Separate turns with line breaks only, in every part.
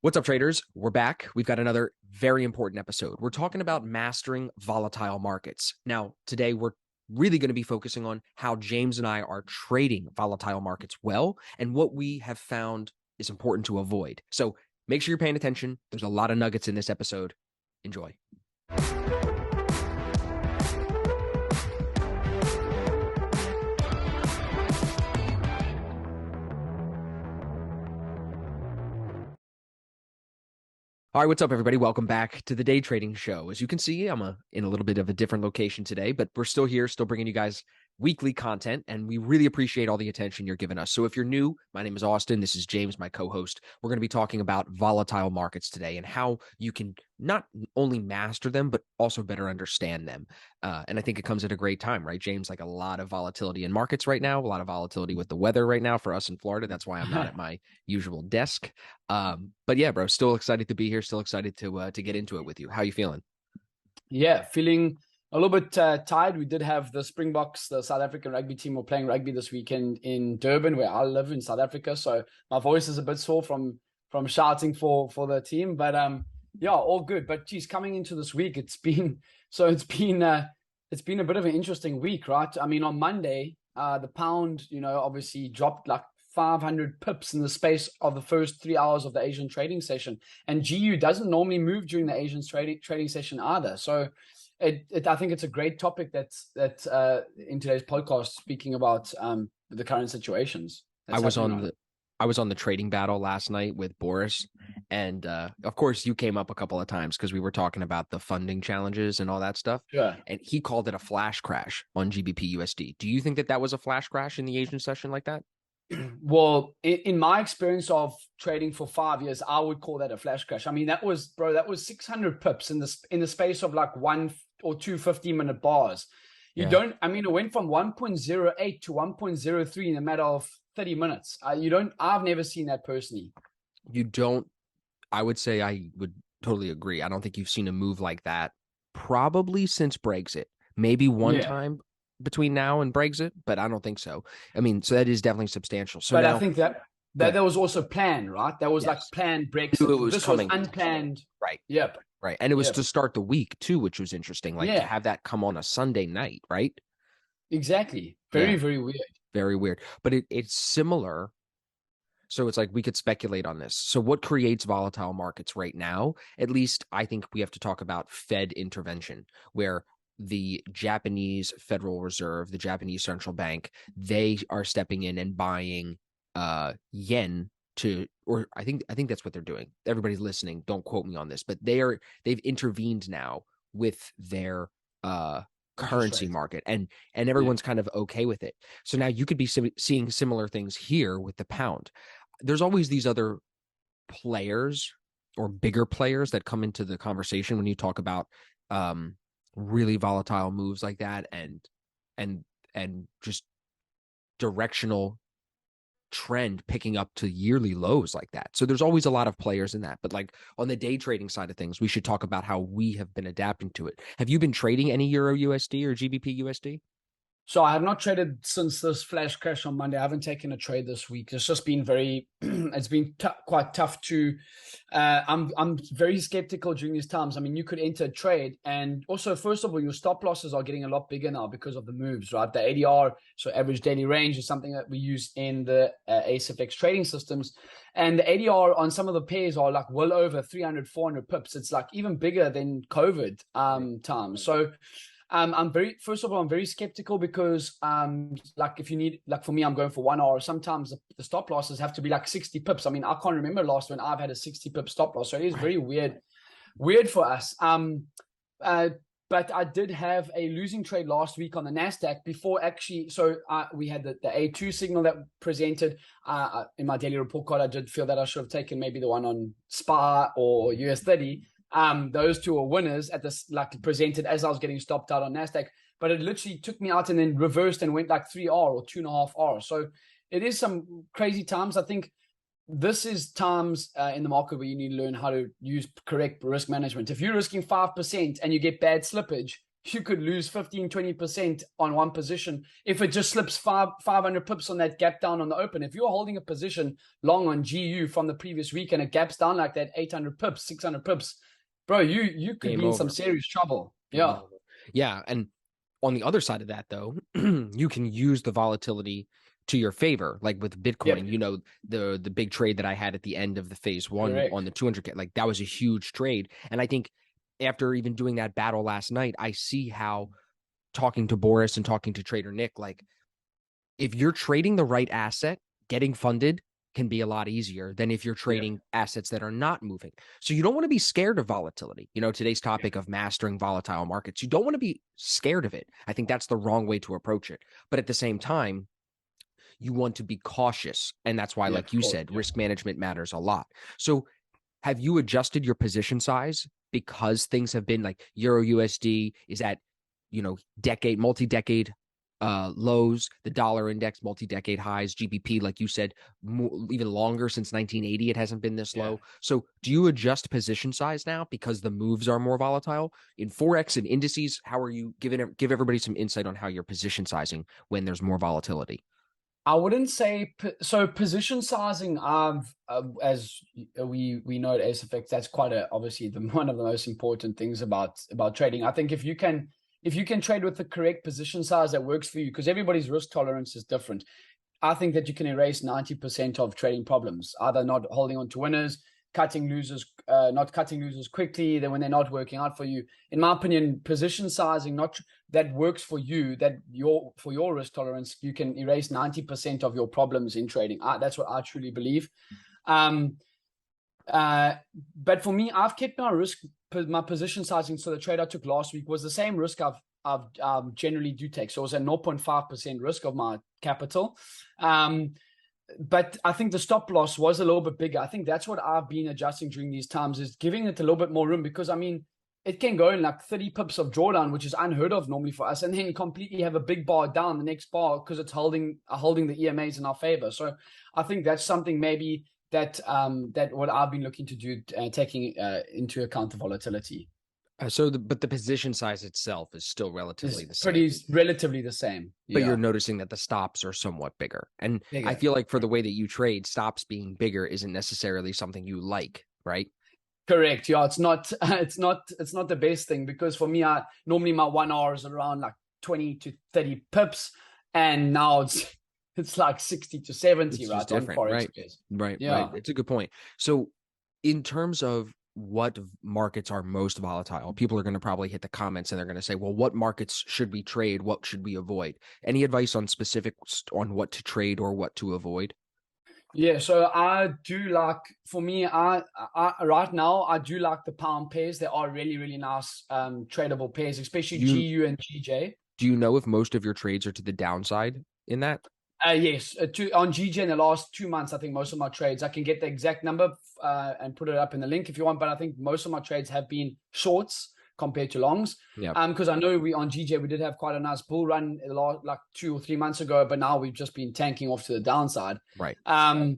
What's up, traders? We're back. We've got another very important episode. We're talking about mastering volatile markets. Now, today we're really going to be focusing on how James and I are trading volatile markets well and what we have found is important to avoid. So make sure you're paying attention. There's a lot of nuggets in this episode. Enjoy. All right, what's up, everybody? Welcome back to the Day Trading Show. As you can see, I'm in a little bit of a different location today, but we're still here, still bringing you guys weekly content, and we really appreciate all the attention you're giving us. So if you're new, my name is Austin. This is James, my co-host. We're going to be talking about volatile markets today and how you can not only master them, but also better understand them. And I think it comes at a great time, right, James? Like a lot of volatility in markets right now, a lot of volatility with the weather right now for us in Florida. That's why I'm not at my usual desk. But yeah, bro, still excited to be here. Still excited to get into it with you. How you feeling?
Yeah, feeling a little bit tired. We did have the Springboks, the South African rugby team, were playing rugby this weekend in Durban, where I live in South Africa. So my voice is a bit sore from shouting for the team. But yeah, all good. But geez, coming into this week, it's been a bit of an interesting week, right? I mean, on Monday, the pound, obviously dropped like 500 pips in the space of the first 3 hours of the Asian trading session, and GU doesn't normally move during the Asian trading session either. So I think it's a great topic that's in today's podcast, speaking about the current situations.
I was on the trading battle last night with Boris, and of course you came up a couple of times because we were talking about the funding challenges and all that stuff.
Yeah.
And he called it a flash crash on GBP USD. Do you think that was a flash crash in the Asian session like that?
Well, in my experience of trading for 5 years, I would call that a flash crash. I mean, that was 600 pips in the space of like 1 or 2 15-minute bars. It went from 1.08 to 1.03 in a matter of 30 minutes. I've never seen that personally.
I would say I would totally agree. I don't think you've seen a move like that probably since Brexit. Maybe one time between now and Brexit, but I don't think so. I mean, so that is definitely substantial. So
but
now,
I think that was also planned, right? That was like planned Brexit. This was unplanned.
Right.
Yep.
Right. And it was to start the week too, which was interesting. Like to have that come on a Sunday night, right?
Exactly. Very weird.
Very weird. But it's similar. So it's like we could speculate on this. So what creates volatile markets right now? At least I think we have to talk about Fed intervention, where the Japanese Federal Reserve, the Japanese central bank, they are stepping in and buying yen or I think that's what they're doing. Everybody's listening. Don't quote me on this, but they've intervened now with their currency market, and everyone's kind of okay with it. So now you could be seeing similar things here with the pound. There's always these other players or bigger players that come into the conversation when you talk about really volatile moves like that and just directional trend picking up to yearly lows like that. So there's always a lot of players in that. But like on the day trading side of things, we should talk about how we have been adapting to it. Have you been trading any Euro USD or GBP USD?
So I have not traded since this flash crash on Monday. I haven't taken a trade this week. It's just been it's been quite tough to, I'm very skeptical during these times. I mean, you could enter a trade, and also, first of all, your stop losses are getting a lot bigger now because of the moves, right? The ADR, so average daily range, is something that we use in the ASFX trading systems. And the ADR on some of the pairs are like well over 300, 400 pips. It's like even bigger than COVID times. So I'm very skeptical because like if you need, like for me, I'm going for 1 hour. Sometimes the stop losses have to be like 60 pips. I mean, I can't remember last when I've had a 60 pip stop loss. So it is very weird for us. But I did have a losing trade last week on the NASDAQ before actually. So we had the A2 signal that presented in my daily report card. I did feel that I should have taken maybe the one on SPA or US30. Those two are winners at this, like presented as I was getting stopped out on NASDAQ, but it literally took me out and then reversed and went like 3R or 2.5 hours. So it is some crazy times. I think this is times in the market where you need to learn how to use correct risk management. If you're risking 5% and you get bad slippage, you could lose 15-20% on one position if it just slips 500 pips on that gap down on the open. If you're holding a position long on GU from the previous week and it gaps down like that 800 pips, 600 pips, bro, you could
Game
be in some
over.
serious trouble.
Game
Yeah.
over. Yeah. And on the other side of that, though, you can use the volatility to your favor. Like with Bitcoin,
Yep.
the big trade that I had at the end of the phase one
Correct.
on the 200K, like that was a huge trade. And I think after even doing that battle last night, I see how talking to Boris and talking to Trader Nick, like if you're trading the right asset, getting funded can be a lot easier than if you're trading assets that are not moving. So you don't want to be scared of volatility. Today's topic of mastering volatile markets, you don't want to be scared of it. I think that's the wrong way to approach it. But at the same time, you want to be cautious. And that's why, like you said, risk management matters a lot. So have you adjusted your position size because things have been like Euro USD is at, multi-decade lows, the dollar index, multi-decade highs, GBP, like you said, even longer since 1980, it hasn't been this low. So do you adjust position size now because the moves are more volatile? In Forex and indices, how are you give everybody some insight on how you're position sizing when there's more volatility?
I wouldn't say so. Position sizing, as we know at ASFX, that's quite obviously one of the most important things about trading. I think if you can trade with the correct position size that works for you, because everybody's risk tolerance is different. I think that you can erase 90% of trading problems, either not holding on to winners, cutting losers, not cutting losers quickly, then when they're not working out for you. In my opinion, position sizing that works for you, for your risk tolerance, you can erase 90% of your problems in trading. That's what I truly believe. But for me, I've kept my position sizing. So the trade I took last week was the same risk I've generally do take. So it was a 0.5% risk of my capital. But I think the stop loss was a little bit bigger. I think that's what I've been adjusting during these times, is giving it a little bit more room, because I mean, it can go in like 30 pips of drawdown, which is unheard of normally for us, and then completely have a big bar down the next bar because it's holding the EMAs in our favor. So I think that's something maybe that what I've been looking to do, taking into account the volatility.
But the position size itself is still relatively the same.
Pretty relatively the same.
But you're noticing that the stops are somewhat bigger. And
Bigger.
I feel like for the way that you trade, stops being bigger isn't necessarily something you like, right?
Correct. Yeah, it's not the best thing, because for me, normally my 1 hour is around like 20 to 30 pips, and now it's like 60 to 70,
it's
right? On Forex pairs.
Right.
Yeah.
Right. It's a good point. So in terms of what markets are most volatile, people are going to probably hit the comments and they're going to say, well, what markets should we trade? What should we avoid? Any advice on specifics on what to trade or what to avoid?
Yeah, so I do like, for me, I right now, I do like the pound pairs. They are really, really nice tradable pairs, especially GU and GJ.
Do you know if most of your trades are to the downside in that?
Yes, on GJ in the last 2 months, I think most of my trades, I can get the exact number and put it up in the link if you want, but I think most of my trades have been shorts compared to longs.
Yeah.
Because I know on GJ we did have quite a nice bull run like 2 or 3 months ago, but now we've just been tanking off to the downside.
Right.
And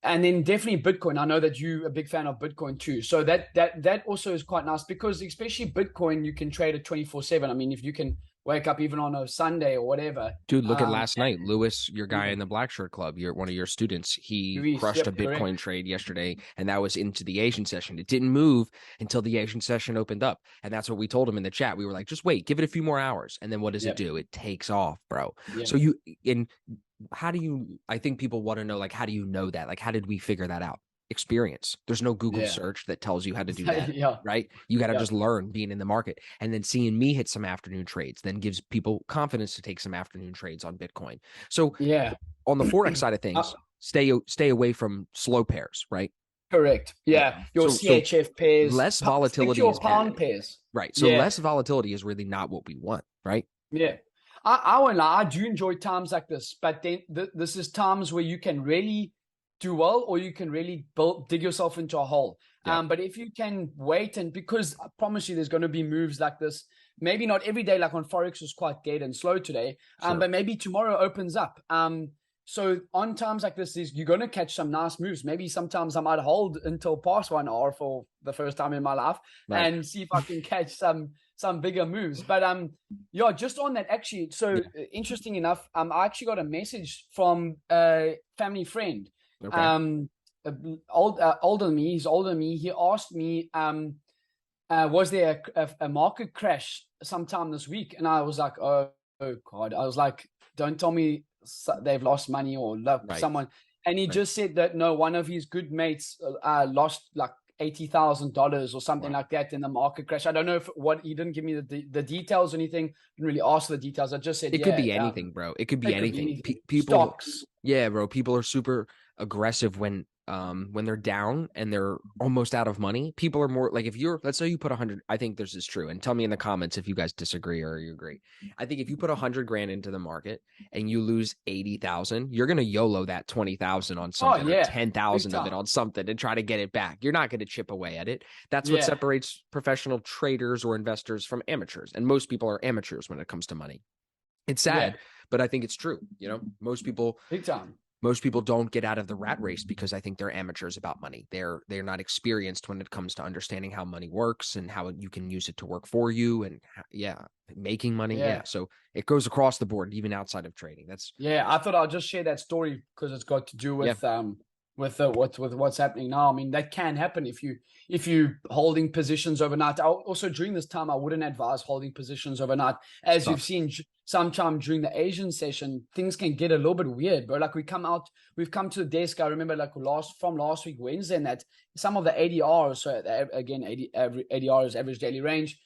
then definitely Bitcoin. I know that you're a big fan of Bitcoin too. So that also is quite nice, because especially Bitcoin, you can trade it 24/7. I mean, if you can wake up even on a Sunday or whatever.
Dude, look at last night. Lewis, your guy in the Black Shirt Club, one of your students, he crushed a Bitcoin trade yesterday, and that was into the Asian session. It didn't move until the Asian session opened up. And that's what we told him in the chat. We were like, just wait, give it a few more hours. And then what does it do? It takes off, bro. So I think people want to know, like, how do you know that? Like, how did we figure that out? Experience. There's no Google search that tells you how to do that, right? You got to just learn being in the market. And then seeing me hit some afternoon trades then gives people confidence to take some afternoon trades on Bitcoin. So on the Forex side of things, stay away from slow pairs, right?
Correct. Yeah. Your CHF pairs.
Less volatility
your pound pairs.
Right. So less volatility is really not what we want, right?
Yeah. I won't lie, I do enjoy times like this, but then this is times where you can really do well, or you can really dig yourself into a hole. But if you can wait, and because I promise you there's going to be moves like this, maybe not every day, like on Forex was quite dead and slow today, but maybe tomorrow opens up. So on times like this, you're going to catch some nice moves. Maybe sometimes I might hold until past 1 hour for the first time in my life
Right.
and see if I can catch some bigger moves. But yeah, just on that actually. So
Yeah.
interesting enough, I actually got a message from a family friend,
Okay.
um, older than me. He's older than me. He asked me, was there a market crash sometime this week? And I was like, oh God. I was like, don't tell me they've lost money or
Right.
someone. And he
Right.
just said that no, one of his good mates lost like $80,000 or something
Wow.
like that in the market crash. I don't know if what he didn't give me the details or anything. Didn't really ask for the details. I just said,
It could
yeah,
be anything, bro. It could be
it could be
anything.
anything.
People,
Stocks.
yeah, bro. People are super aggressive when they're down and they're almost out of money. People are more like if you're, let's say you put 100. I think this is true, and tell me in the comments if you guys disagree or you agree. I think if you put 100 grand into the market and you lose 80,000, you're gonna YOLO that 20,000 on
Oh
something or
yeah, big
10,000 of it
time.
on something and try to get it back. You're not gonna chip away at it. That's what
Yeah,
separates professional traders or investors from amateurs, and most people are amateurs when it comes to money. It's
yeah,
sad, but I think it's true.
big time.
Most people don't get out of the rat race because I think they're amateurs about money. They're not experienced when it comes to understanding how money works and how you can use it to work for you and yeah, making money. Yeah.
Yeah.
So it goes across the board, even outside of trading. That's
Yeah, I thought I'll just share that story because it's got to do
yeah,
with what's happening now. I mean, that can happen if you holding positions overnight. Also during this time, I wouldn't advise holding positions overnight.
it's
As you've
tough.
seen sometime during the Asian session, things can get a little bit weird. But like we've come to the desk. I remember like last week Wednesday, and that some of the ADRs, so again, ADR is average daily range.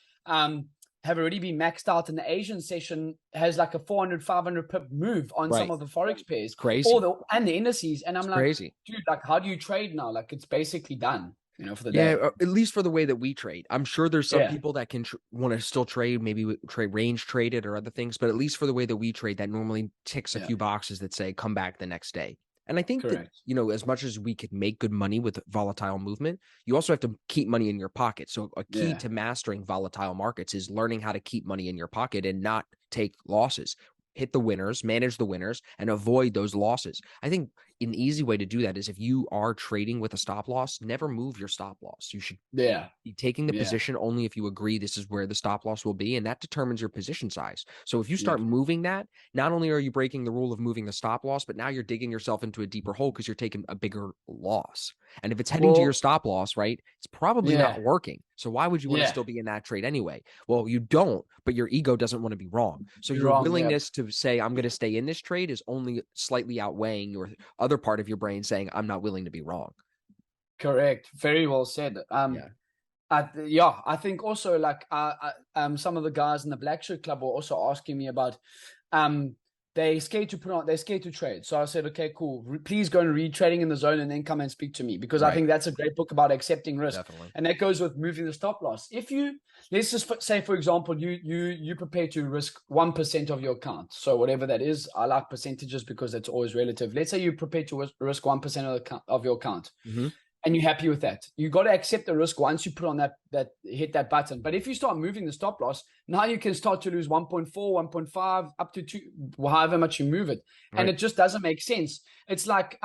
Have already been maxed out, and the Asian session has like a 400, 500 pip move on some
Right.
of the forex pairs
It's crazy.
and the indices. And
It's
I'm like,
crazy.
dude, like, how do you trade now? Like, it's basically done, for the
Yeah,
day.
at least for the way that we trade. I'm sure there's some
Yeah,
people that can want to still trade, maybe trade range traded or other things, but at least for the way that we trade, that normally ticks a
yeah,
few boxes that say come back the next day. And I think that,
correct.
as much as we could make good money with volatile movement, you also have to keep money in your pocket. So a key
Yeah.
to mastering volatile markets is learning how to keep money in your pocket and not take losses. Hit the winners, manage the winners, and avoid those losses. I think an easy way to do that is if you are trading with a stop loss, never move your stop loss. You should
Yeah.
be taking the
Yeah.
position only if you agree this is where the stop loss will be, and that determines your position size. So if you
Yeah.
start moving that, not only are you breaking the rule of moving the stop loss, but now you're digging yourself into a deeper hole because you're taking a bigger loss. And if it's heading to your
Well,
stop loss, right, it's probably
yeah.
not working. So why would you want to
Yeah.
still be in that trade anyway? Well, you don't, but your ego doesn't want to be wrong. So
You're
your
wrong. Yeah.
willingness to say, I'm going to stay in this trade is only slightly outweighing your other part of your brain saying, I'm not willing to be wrong.
Correct. Very well said.
Yeah.
Yeah, I think also like some of the guys in the Black Shirt Club were also asking me about um they're scared to trade. So I said, okay, cool. Please go and read Trading in the Zone and then come and speak to me because I
Right.
think that's a great book about accepting risk.
Definitely.
And that goes with moving the stop loss. If you let's just say, for example, you prepare to risk 1% of your account. So whatever that is, I like percentages because it's always relative. Let's say you prepare to risk 1% of your account
Mm-hmm.
and you're happy with that. You got to accept the risk once you put on that hit that button. But if you start moving the stop loss, now you can start to lose 1.4, 1.5, up to 2, however much you move it, and
Right.
it just doesn't make sense. It's like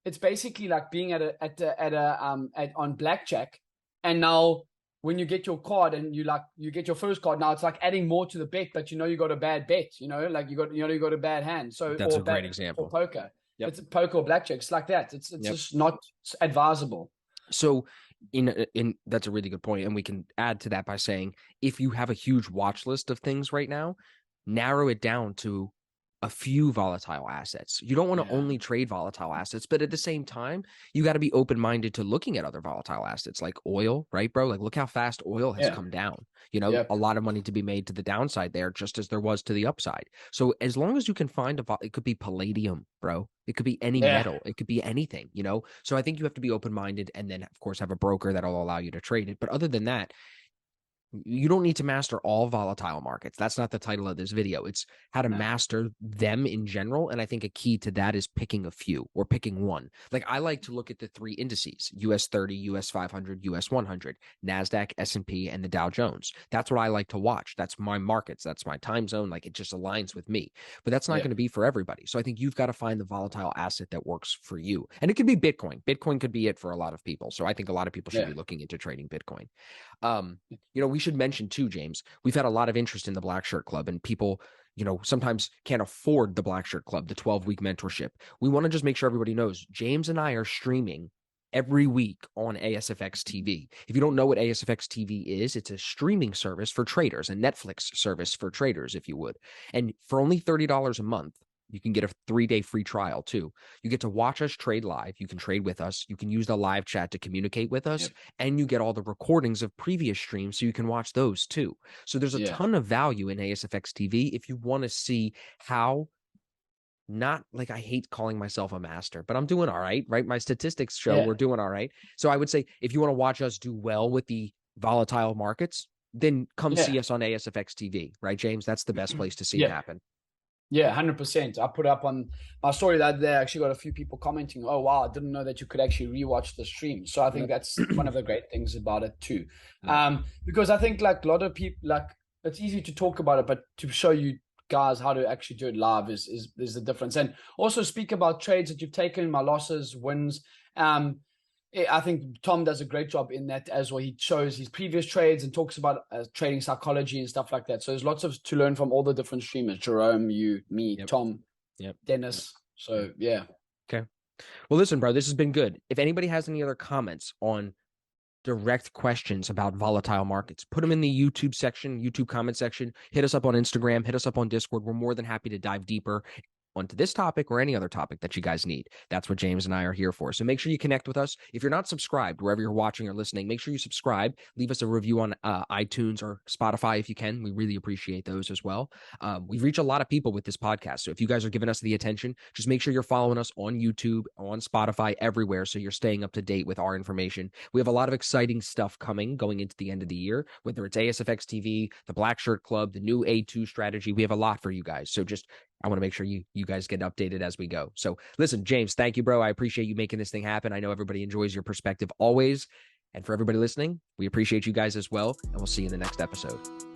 it's basically like being on blackjack, and now when you get your card and you get your first card, now it's like adding more to the bet, but you got a bad bet, like you got a bad hand, so
That's
or
a great
bad for
example.
poker.
Yep.
It's poker or blackjack. It's like that. It's
Yep.
just not advisable.
So in that's a really good point, and we can add to that by saying if you have a huge watch list of things right now, narrow it down to a few volatile assets. You don't want to
Yeah.
only trade volatile assets, but at the same time, you got to be open-minded to looking at other volatile assets like oil, right, bro? Like look how fast oil has
Yeah.
come down. A
Yep.
lot of money to be made to the downside there, just as there was to the upside. So as long as you can find it could be palladium, bro. It could be any
Yeah.
metal. It could be anything. So I think you have to be open-minded and then of course have a broker that'll allow you to trade it. But other than that, You don't need to master all volatile markets. That's not the title of this video. It's how to
No.
master them in general. And I think a key to that is picking a few or picking one. Like I like to look at the three indices, US 30, US 500, US 100, NASDAQ, S&P, and the Dow Jones. That's what I like to watch. That's my markets. That's my time zone. Like it just aligns with me. But that's not
Yeah.
going to be for everybody. So I think you've got to find the volatile asset that works for you. And it could be Bitcoin. Bitcoin could be it for a lot of people. So I think a lot of people should
Yeah.
be looking into trading Bitcoin. We should mention too, James, we've had a lot of interest in the Black Shirt Club, and people, sometimes can't afford the Black Shirt Club, the 12-week mentorship. We want to just make sure everybody knows James and I are streaming every week on ASFX TV. If you don't know what ASFX TV is, it's a streaming service for traders, a Netflix service for traders, if you would. And for only $30 a month, you can get a 3-day free trial too. You get to watch us trade live. You can trade with us. You can use the live chat to communicate with us,
Yep.
and you get all the recordings of previous streams so you can watch those too. So there's a
Yeah.
ton of value in ASFX TV if you want to see how, not like, I hate calling myself a master, but I'm doing all right, right? My statistics show
Yeah.
we're doing all right. So I would say if you want to watch us do well with the volatile markets, then come see
Yeah.
us on ASFX TV, right, James? That's the best place to see it
Yeah.
happen.
Yeah, 100%. I put up on my story that day. I actually got a few people commenting, "Oh wow, I didn't know that you could actually rewatch the stream." So I think
Yep.
that's one of the great things about it too.
Yep.
Because I think like a lot of people, like it's easy to talk about it, but to show you guys how to actually do it live is the difference. And also speak about trades that you've taken, my losses, wins. I think Tom does a great job in that as well. He shows his previous trades and talks about trading psychology and stuff like that. So there's lots of to learn from all the different streamers: Jerome, you, me,
Yep.
Tom,
Yep.
Dennis. So yeah.
Okay. Well, listen, bro, this has been good. If anybody has any other comments on direct questions about volatile markets, put them in the YouTube comment section. Hit us up on Instagram, hit us up on Discord. We're more than happy to dive deeper onto this topic or any other topic that you guys need. That's what James and I are here for. So make sure you connect with us. If you're not subscribed, wherever you're watching or listening, make sure you subscribe. Leave us a review on iTunes or Spotify if you can. We really appreciate those as well. We've reached a lot of people with this podcast. So if you guys are giving us the attention, just make sure you're following us on YouTube, on Spotify, everywhere, so you're staying up to date with our information. We have a lot of exciting stuff coming going into the end of the year, whether it's ASFX TV, the Black Shirt Club, the new A2 strategy. We have a lot for you guys. So just I want to make sure you guys get updated as we go. So listen, James, thank you, bro. I appreciate you making this thing happen. I know everybody enjoys your perspective always. And for everybody listening, we appreciate you guys as well. And we'll see you in the next episode.